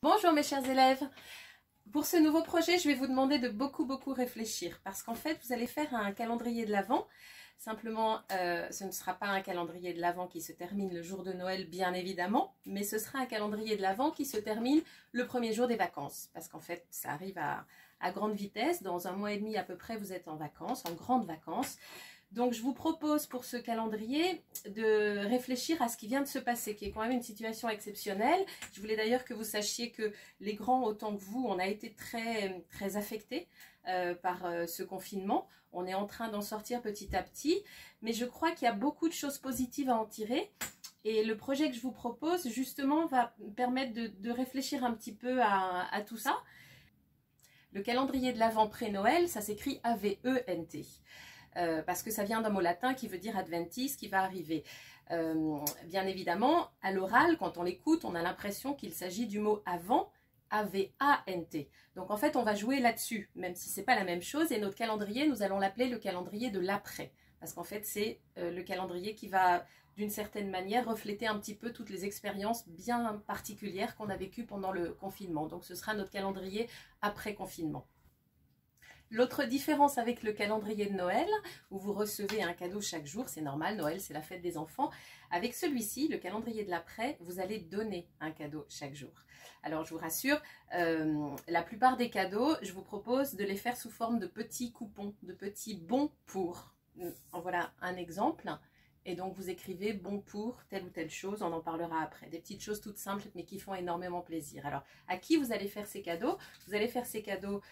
Bonjour mes chers élèves. Pour ce nouveau projet, je vais vous demander de beaucoup réfléchir parce qu'en fait, vous allez faire un calendrier de l'Avent. Simplement, ce ne sera pas un calendrier de l'Avent qui se termine le jour de Noël, bien évidemment, mais ce sera un calendrier de l'Avent qui se termine le premier jour des vacances parce qu'en fait, ça arrive à grande vitesse. Dans un mois et demi à peu près, vous êtes en vacances, en grandes vacances. Donc je vous propose pour ce calendrier de réfléchir à ce qui vient de se passer, qui est quand même une situation exceptionnelle. Je voulais d'ailleurs que vous sachiez que les grands, autant que vous, on a été très affectés par ce confinement. On est en train d'en sortir petit à petit, mais je crois qu'il y a beaucoup de choses positives à en tirer. Et le projet que je vous propose, justement, va permettre de réfléchir un petit peu à tout ça. Le calendrier de l'Avent pré-Noël, ça s'écrit A-V-E-N-T. Parce que ça vient d'un mot latin qui veut dire adventis, qui va arriver. Bien évidemment, à l'oral, quand on l'écoute, on a l'impression qu'il s'agit du mot avant, A-V-A-N-T. Donc en fait, on va jouer là-dessus, même si ce n'est pas la même chose. Et notre calendrier, nous allons l'appeler le calendrier de l'après. Parce qu'en fait, c'est le calendrier qui va, d'une certaine manière, refléter un petit peu toutes les expériences bien particulières qu'on a vécues pendant le confinement. Donc ce sera notre calendrier après confinement. L'autre différence avec le calendrier de Noël, où vous recevez un cadeau chaque jour, c'est normal, Noël c'est la fête des enfants. Avec celui-ci, le calendrier de l'après, vous allez donner un cadeau chaque jour. Alors je vous rassure, la plupart des cadeaux, je vous propose de les faire sous forme de petits coupons, de petits bons pour. En voilà un exemple. Et donc vous écrivez bon pour telle ou telle chose, on en parlera après. Des petites choses toutes simples mais qui font énormément plaisir. Alors à qui vous allez faire ces cadeaux? Vous allez faire ces cadeaux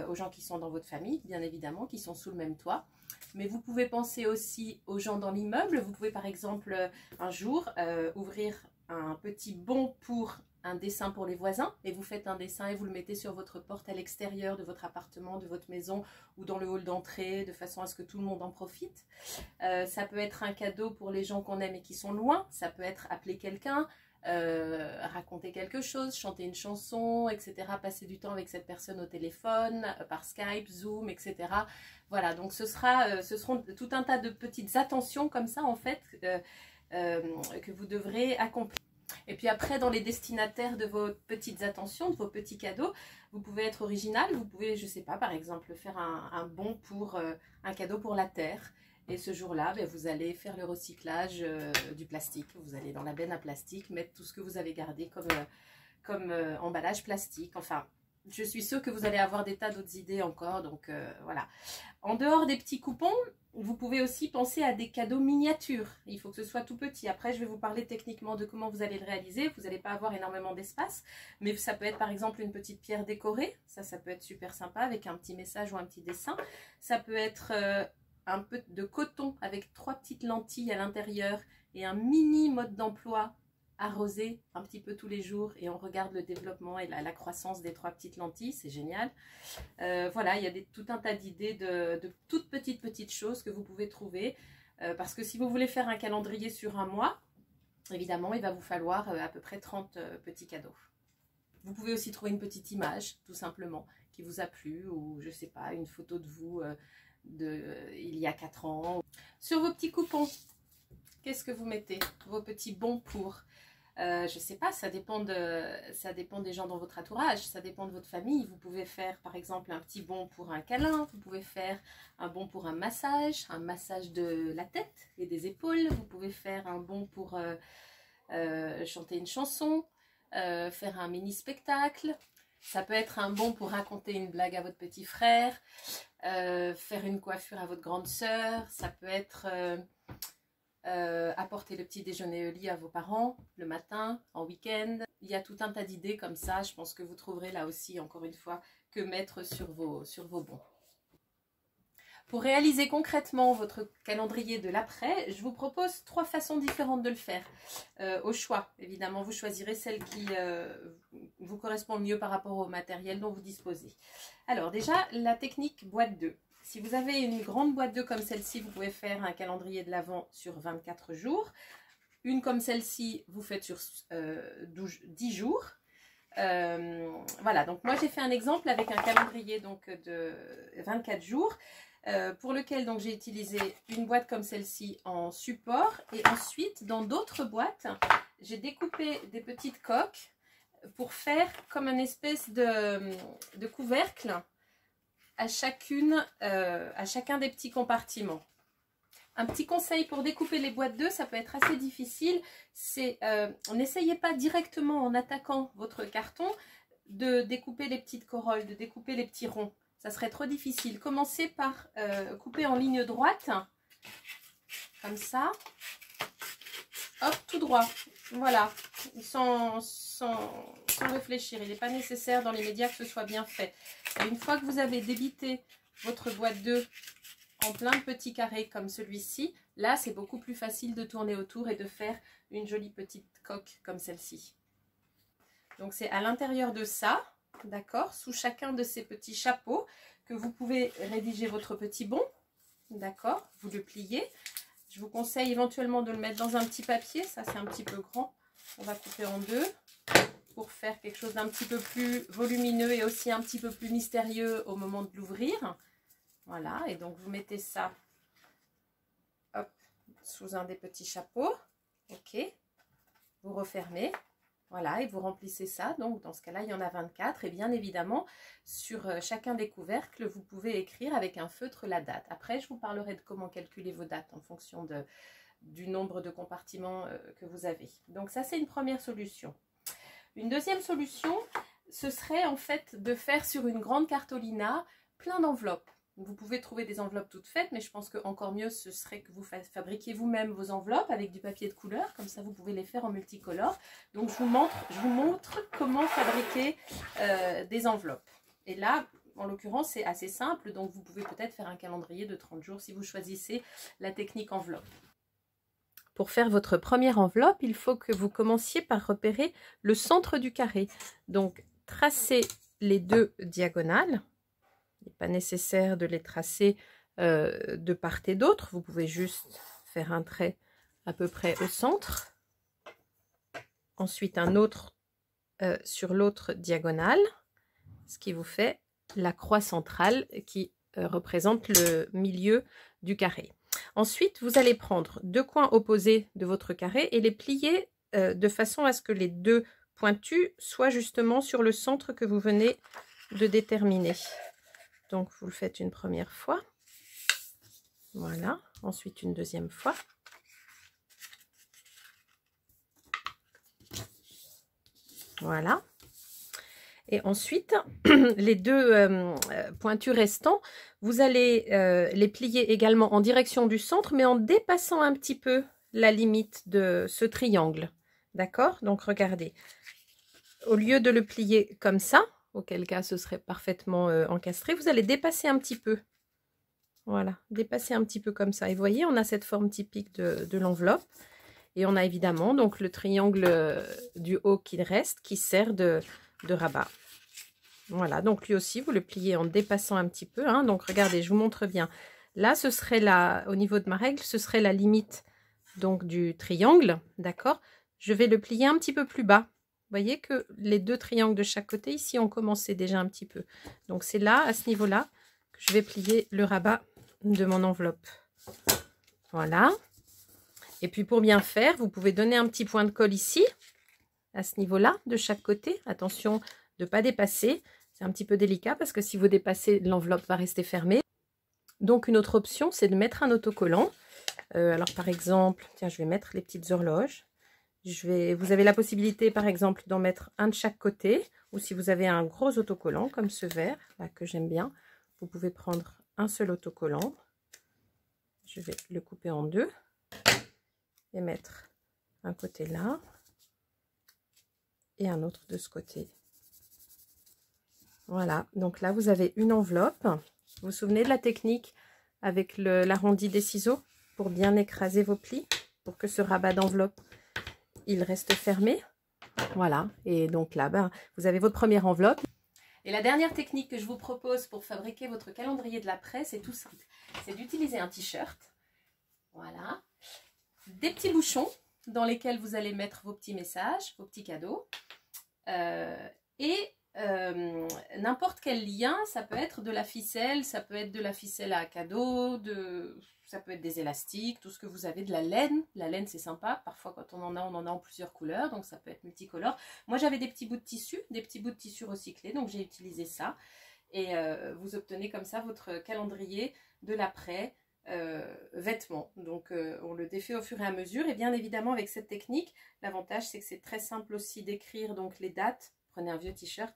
aux gens qui sont dans votre famille, bien évidemment, qui sont sous le même toit. Mais vous pouvez penser aussi aux gens dans l'immeuble. Vous pouvez par exemple un jour ouvrir un petit bon pour un dessin pour les voisins et vous faites un dessin et vous le mettez sur votre porte à l'extérieur de votre appartement, de votre maison ou dans le hall d'entrée de façon à ce que tout le monde en profite. Ça peut être un cadeau pour les gens qu'on aime et qui sont loin. Ça peut être appeler quelqu'un, raconter quelque chose, chanter une chanson, etc. Passer du temps avec cette personne au téléphone, par Skype, Zoom, etc. Voilà, donc ce seront tout un tas de petites attentions comme ça en fait que vous devrez accomplir. Et puis après, dans les destinataires de vos petites attentions, de vos petits cadeaux, vous pouvez être original, vous pouvez, je sais pas, par exemple, faire un bon pour un cadeau pour la Terre. Et ce jour-là, vous allez faire le recyclage du plastique. Vous allez dans la benne à plastique mettre tout ce que vous avez gardé comme emballage plastique. Enfin, je suis sûre que vous allez avoir des tas d'autres idées encore. Donc voilà. En dehors des petits coupons, vous pouvez aussi penser à des cadeaux miniatures. Il faut que ce soit tout petit. Après, je vais vous parler techniquement de comment vous allez le réaliser. Vous n'allez pas avoir énormément d'espace, mais ça peut être par exemple une petite pierre décorée. Ça peut être super sympa avec un petit message ou un petit dessin. Ça peut être un peu de coton avec 3 petites lentilles à l'intérieur et un mini mode d'emploi arrosé un petit peu tous les jours et on regarde le développement et la croissance des 3 petites lentilles, c'est génial. Voilà, il y a tout un tas d'idées de toutes petites choses que vous pouvez trouver parce que si vous voulez faire un calendrier sur un mois, évidemment il va vous falloir à peu près 30 petits cadeaux. Vous pouvez aussi trouver une petite image tout simplement qui vous a plu ou je sais pas, une photo de vous il y a 4 ans. Sur vos petits coupons, qu'est-ce que vous mettez? Vos petits bons pour. Je sais pas, ça dépend des gens dans votre entourage, ça dépend de votre famille. Vous pouvez faire par exemple un petit bon pour un câlin, vous pouvez faire un bon pour un massage de la tête et des épaules, vous pouvez faire un bon pour chanter une chanson, faire un mini spectacle. Ça peut être un bon pour raconter une blague à votre petit frère, faire une coiffure à votre grande sœur, ça peut être apporter le petit déjeuner au lit à vos parents le matin, en week-end. Il y a tout un tas d'idées comme ça, je pense que vous trouverez là aussi, encore une fois, que mettre sur vos bons. Pour réaliser concrètement votre calendrier de l'après, je vous propose 3 façons différentes de le faire. Au choix, évidemment, vous choisirez celle qui vous correspond le mieux par rapport au matériel dont vous disposez. Alors déjà, la technique boîte 2. Si vous avez une grande boîte 2 comme celle-ci, vous pouvez faire un calendrier de l'Avent sur 24 jours. Une comme celle-ci, vous faites sur 10 jours. Voilà, donc moi j'ai fait un exemple avec un calendrier donc, de 24 jours. Pour lequel donc j'ai utilisé une boîte comme celle-ci en support et ensuite dans d'autres boîtes j'ai découpé des petites coques pour faire comme une espèce de couvercle à chacun des petits compartiments. Un petit conseil pour découper les boîtes d'œufs, ça peut être assez difficile, c'est n'essayez pas directement en attaquant votre carton de découper les petites corolles, de découper les petits ronds. Ça serait trop difficile. Commencez par couper en ligne droite, comme ça. Hop, tout droit. Voilà, sans réfléchir. Il n'est pas nécessaire dans les médias que ce soit bien fait. Et une fois que vous avez débité votre boîte d'œufs en plein de petits carrés comme celui-ci, là c'est beaucoup plus facile de tourner autour et de faire une jolie petite coque comme celle-ci. Donc c'est à l'intérieur de ça, d'accord, sous chacun de ces petits chapeaux que vous pouvez rédiger votre petit bon, d'accord, vous le pliez. Je vous conseille éventuellement de le mettre dans un petit papier, ça c'est un petit peu grand, on va couper en deux pour faire quelque chose d'un petit peu plus volumineux et aussi un petit peu plus mystérieux au moment de l'ouvrir. Voilà, et donc vous mettez ça hop, sous un des petits chapeaux, ok, vous refermez, voilà, et vous remplissez ça. Donc dans ce cas-là, il y en a 24, et bien évidemment, sur chacun des couvercles, vous pouvez écrire avec un feutre la date. Après, je vous parlerai de comment calculer vos dates en fonction du nombre de compartiments que vous avez. Donc ça, c'est une première solution. Une deuxième solution, ce serait en fait de faire sur une grande cartolina plein d'enveloppes. Vous pouvez trouver des enveloppes toutes faites, mais je pense que encore mieux, ce serait que vous fabriquiez vous-même vos enveloppes avec du papier de couleur. Comme ça, vous pouvez les faire en multicolore. Donc, je vous montre comment fabriquer des enveloppes. Et là, en l'occurrence, c'est assez simple. Donc, vous pouvez peut-être faire un calendrier de 30 jours si vous choisissez la technique enveloppe. Pour faire votre première enveloppe, il faut que vous commenciez par repérer le centre du carré. Donc, tracez les deux diagonales. Il n'est pas nécessaire de les tracer de part et d'autre. Vous pouvez juste faire un trait à peu près au centre. Ensuite, un autre sur l'autre diagonale, ce qui vous fait la croix centrale qui représente le milieu du carré. Ensuite, vous allez prendre deux coins opposés de votre carré et les plier de façon à ce que les deux pointus soient justement sur le centre que vous venez de déterminer. Donc, vous le faites une première fois. Voilà. Ensuite, une deuxième fois. Voilà. Et ensuite, les deux pointus restants, vous allez les plier également en direction du centre, mais en dépassant un petit peu la limite de ce triangle. D'accord? Donc, regardez. Au lieu de le plier comme ça, auquel cas ce serait parfaitement encastré, vous allez dépasser un petit peu. Voilà, dépasser un petit peu comme ça. Et vous voyez, on a cette forme typique de l'enveloppe. Et on a évidemment donc le triangle du haut qui reste, qui sert de rabat. Voilà, donc lui aussi, vous le pliez en dépassant un petit peu. Hein. Donc regardez, je vous montre bien. Là, ce serait au niveau de ma règle, ce serait la limite donc du triangle. D'accord? Je vais le plier un petit peu plus bas. Vous voyez que les deux triangles de chaque côté, ici, ont commencé déjà un petit peu. Donc, c'est là, à ce niveau-là, que je vais plier le rabat de mon enveloppe. Voilà. Et puis, pour bien faire, vous pouvez donner un petit point de colle ici, à ce niveau-là, de chaque côté. Attention de ne pas dépasser. C'est un petit peu délicat parce que si vous dépassez, l'enveloppe va rester fermée. Donc, une autre option, c'est de mettre un autocollant. Alors, par exemple, tiens, je vais mettre les petites horloges. Vous avez la possibilité, par exemple, d'en mettre un de chaque côté, ou si vous avez un gros autocollant, comme ce vert, là, que j'aime bien, vous pouvez prendre un seul autocollant. Je vais le couper en deux et mettre un côté là et un autre de ce côté. Voilà, donc là, vous avez une enveloppe. Vous vous souvenez de la technique avec l'arrondi des ciseaux pour bien écraser vos plis, pour que ce rabat d'enveloppe il reste fermé. Voilà, et donc là, vous avez votre première enveloppe. Et la dernière technique que je vous propose pour fabriquer votre calendrier de l'après, c'est tout simple. C'est d'utiliser un t-shirt, voilà, des petits bouchons dans lesquels vous allez mettre vos petits messages, vos petits cadeaux, et n'importe quel lien, ça peut être de la ficelle, ça peut être de la ficelle à cadeau, ça peut être des élastiques, tout ce que vous avez, de la laine. La laine, c'est sympa. Parfois, quand on en a en plusieurs couleurs, donc ça peut être multicolore. Moi, j'avais des petits bouts de tissu recyclés, donc j'ai utilisé ça. Et vous obtenez comme ça votre calendrier de l'après vêtements. Donc, on le défait au fur et à mesure. Et bien évidemment, avec cette technique, l'avantage, c'est que c'est très simple aussi d'écrire donc les dates. Prenez un vieux t-shirt.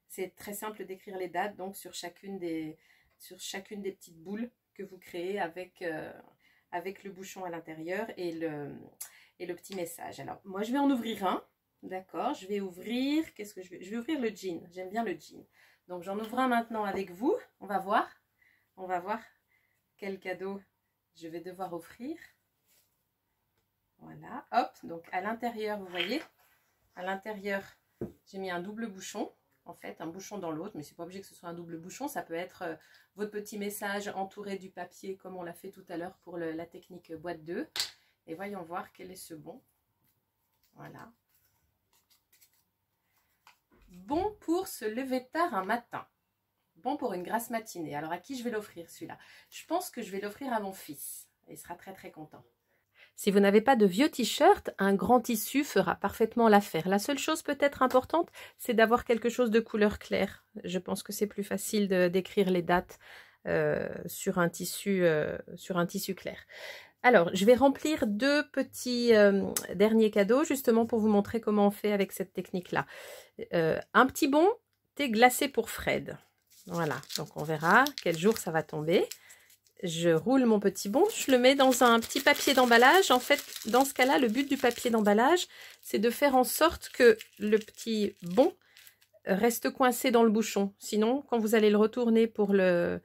C'est très simple d'écrire les dates donc sur chacune des petites boules que vous créez avec le bouchon à l'intérieur et le petit message. Alors, moi, je vais en ouvrir un. D'accord, je vais ouvrir, qu'est-ce que je vais ouvrir le jean. J'aime bien le jean. Donc, j'en ouvre un maintenant avec vous. On va voir quel cadeau je vais devoir offrir. Voilà, hop. Donc, à l'intérieur, vous voyez, à l'intérieur, j'ai mis un double bouchon. En fait, un bouchon dans l'autre, mais c'est pas obligé que ce soit un double bouchon. Ça peut être votre petit message entouré du papier, comme on l'a fait tout à l'heure pour la technique boîte 2. Et voyons voir quel est ce bon. Voilà. Bon pour se lever tard un matin. Bon pour une grasse matinée. Alors, à qui je vais l'offrir, celui-là? Je pense que je vais l'offrir à mon fils. Il sera très, très content. Si vous n'avez pas de vieux t-shirt, un grand tissu fera parfaitement l'affaire. La seule chose peut-être importante, c'est d'avoir quelque chose de couleur claire. Je pense que c'est plus facile d'écrire les dates sur un tissu clair. Alors, je vais remplir deux petits derniers cadeaux, justement pour vous montrer comment on fait avec cette technique-là. Un petit bon thé glacé pour Fred. Voilà, donc on verra quel jour ça va tomber. Je roule mon petit bon, je le mets dans un petit papier d'emballage. En fait, dans ce cas-là, le but du papier d'emballage, c'est de faire en sorte que le petit bon reste coincé dans le bouchon. Sinon, quand vous allez le retourner pour le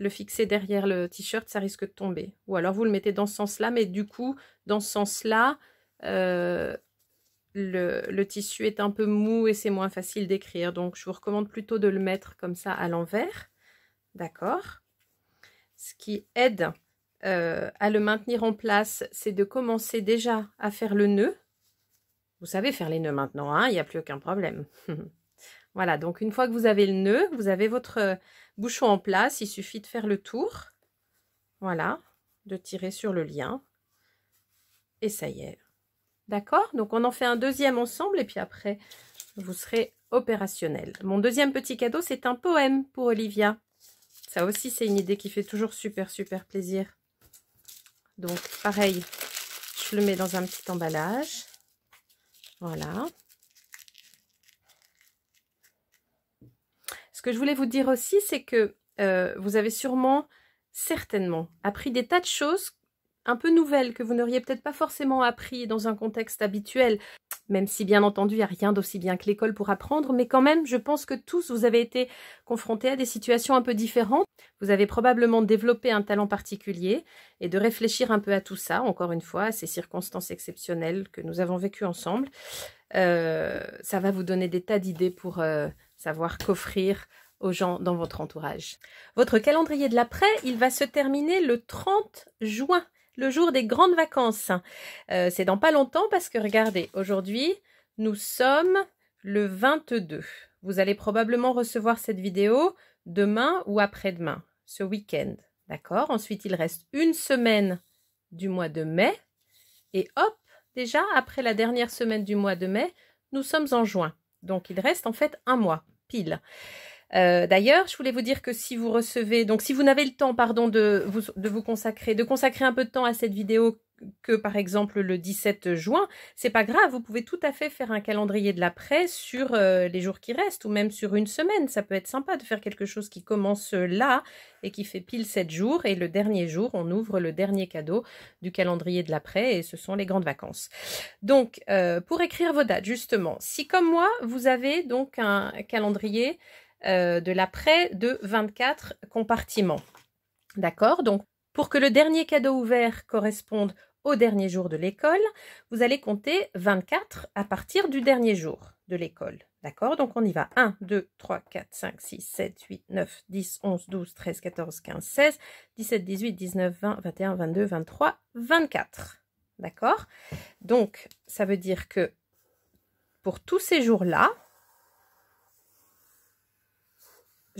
fixer derrière le t-shirt, ça risque de tomber. Ou alors, vous le mettez dans ce sens-là, mais du coup, dans ce sens-là, le tissu est un peu mou et c'est moins facile d'écrire. Donc, je vous recommande plutôt de le mettre comme ça à l'envers. D'accord ? Ce qui aide à le maintenir en place, c'est de commencer déjà à faire le nœud. Vous savez faire les nœuds maintenant, hein, il n'y a plus aucun problème. Voilà, donc une fois que vous avez le nœud, vous avez votre bouchon en place, il suffit de faire le tour. Voilà, de tirer sur le lien. Et ça y est. D'accord? Donc on en fait un deuxième ensemble et puis après, vous serez opérationnel. Mon deuxième petit cadeau, c'est un poème pour Olivia. Ça aussi, c'est une idée qui fait toujours super, super plaisir. Donc, pareil, je le mets dans un petit emballage. Voilà. Ce que je voulais vous dire aussi, c'est que vous avez certainement appris des tas de choses un peu nouvelles que vous n'auriez peut-être pas forcément appris dans un contexte habituel. Même si, bien entendu, il n'y a rien d'aussi bien que l'école pour apprendre, mais quand même, je pense que tous, vous avez été confrontés à des situations un peu différentes. Vous avez probablement développé un talent particulier et de réfléchir un peu à tout ça, encore une fois, à ces circonstances exceptionnelles que nous avons vécues ensemble. Ça va vous donner des tas d'idées pour savoir qu'offrir aux gens dans votre entourage. Votre calendrier de l'après, il va se terminer le 30 juin. Le jour des grandes vacances. C'est dans pas longtemps parce que regardez, aujourd'hui, nous sommes le 22. Vous allez probablement recevoir cette vidéo demain ou après-demain, ce week-end. D'accord? Ensuite, il reste une semaine du mois de mai. Et hop, déjà, après la dernière semaine du mois de mai, nous sommes en juin. Donc, il reste en fait un mois, pile. D'ailleurs, je voulais vous dire que si vous recevez, donc si vous n'avez le temps, pardon, de consacrer un peu de temps à cette vidéo que par exemple le 17 juin, c'est pas grave, vous pouvez tout à fait faire un calendrier de l'après sur les jours qui restent ou même sur une semaine. Ça peut être sympa de faire quelque chose qui commence là et qui fait pile 7 jours et le dernier jour, on ouvre le dernier cadeau du calendrier de l'après et ce sont les grandes vacances. Donc, pour écrire vos dates, justement, si comme moi, vous avez donc un calendrier de l'après de 24 compartiments. D'accord? Donc, pour que le dernier cadeau ouvert corresponde au dernier jour de l'école, vous allez compter 24 à partir du dernier jour de l'école. D'accord? Donc, on y va. 1, 2, 3, 4, 5, 6, 7, 8, 9, 10, 11, 12, 13, 14, 15, 16, 17, 18, 19, 20, 21, 22, 23, 24. D'accord? Donc, ça veut dire que pour tous ces jours-là,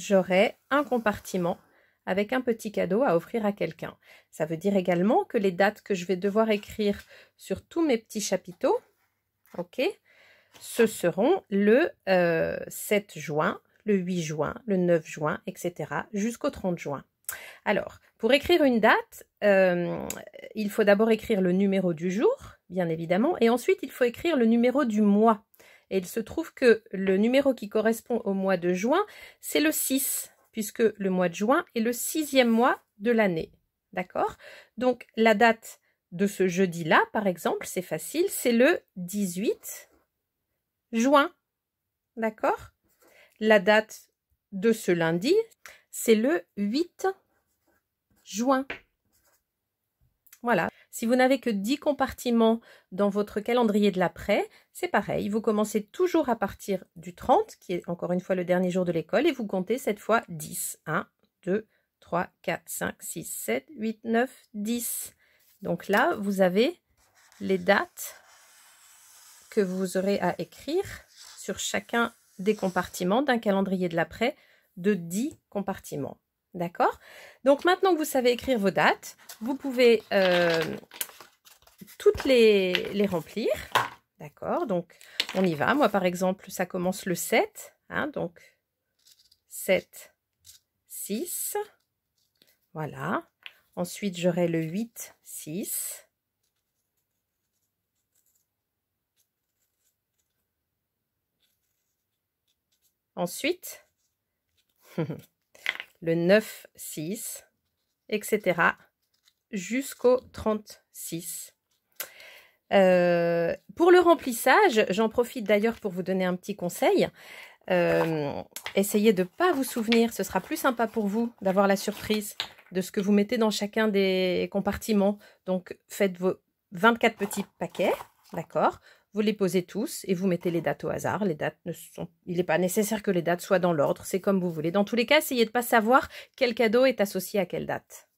j'aurai un compartiment avec un petit cadeau à offrir à quelqu'un. Ça veut dire également que les dates que je vais devoir écrire sur tous mes petits chapiteaux, ok, ce seront le 7 juin, le 8 juin, le 9 juin, etc. jusqu'au 30 juin. Alors, pour écrire une date, il faut d'abord écrire le numéro du jour, bien évidemment, et ensuite il faut écrire le numéro du mois. Et il se trouve que le numéro qui correspond au mois de juin, c'est le 6, puisque le mois de juin est le 6e mois de l'année. D'accord? Donc, la date de ce jeudi-là, par exemple, c'est facile, c'est le 18 juin. D'accord? La date de ce lundi, c'est le 8 juin. Voilà. Si vous n'avez que 10 compartiments dans votre calendrier de l'après, c'est pareil. Vous commencez toujours à partir du 30, qui est encore une fois le dernier jour de l'école, et vous comptez cette fois 10. 1, 2, 3, 4, 5, 6, 7, 8, 9, 10. Donc là, vous avez les dates que vous aurez à écrire sur chacun des compartiments d'un calendrier de l'après de 10 compartiments. D'accord? Donc maintenant que vous savez écrire vos dates, vous pouvez toutes les remplir. D'accord? Donc on y va. Moi par exemple, ça commence le 7. Hein, donc 7, 6. Voilà. Ensuite j'aurai le 8, 6. Ensuite, le 9, 6, etc. jusqu'au 36. Pour le remplissage, j'en profite d'ailleurs pour vous donner un petit conseil. Essayez de ne pas vous souvenir, ce sera plus sympa pour vous d'avoir la surprise de ce que vous mettez dans chacun des compartiments. Donc, faites vos 24 petits paquets, d'accord? Vous les posez tous et vous mettez les dates au hasard. Les dates il n'est pas nécessaire que les dates soient dans l'ordre, c'est comme vous voulez. Dans tous les cas, essayez de ne pas savoir quel cadeau est associé à quelle date.